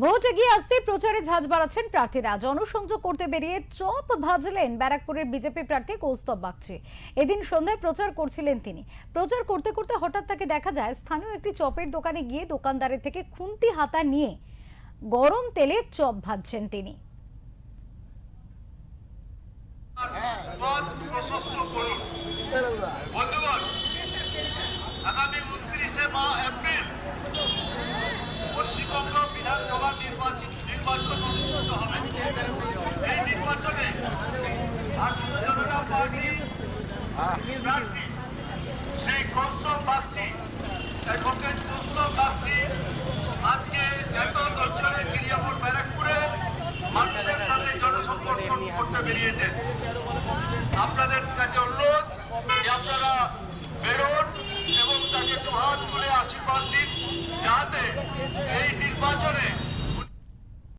Vote এগিয়ে আসতে প্রচারে ঝাঁজ বাড়াচ্ছেন প্রার্থীরা। জনসংযোগ করতে বেরিয়ে চপ ভাজলেন ব্যারাকপুরের বিজেপি প্রার্থী কৌস্তব বাগচি। এদিন সন্ধ্যায় প্রচার করছিলেন তিনি। প্রচার করতে করতে হঠাৎ তাকে দেখা যায় স্থানীয় একটি চপের দোকানে গিয়ে দোকানদারের থেকে খুন্তি হাতা নিয়ে গরম তেলে চপ ভাজছেন তিনি। আগামী 29শে এপ্রিল পশ্চিমবঙ্গ বিধানসভা নির্বাচন অনুষ্ঠিত হবে। এই নির্বাচনে ভারতীয় জনতা পার্টির প্রার্থী শ্রী কৌস্তব বাগচি, অ্যাডভোকেট কৌস্তব বাগচি আজকে এত অঞ্চলে চিড়িয়াপুর ব্যারাকপুরে মানুষের সাথে জনসম্পর্ক করতে বেরিয়েছেন। আপনাদের কাছে অনুরোধ যে আপনারা বেরোন এবং তাকে দুহাত তুলে আশীর্বাদ দিন, যাতে এই নির্বাচনে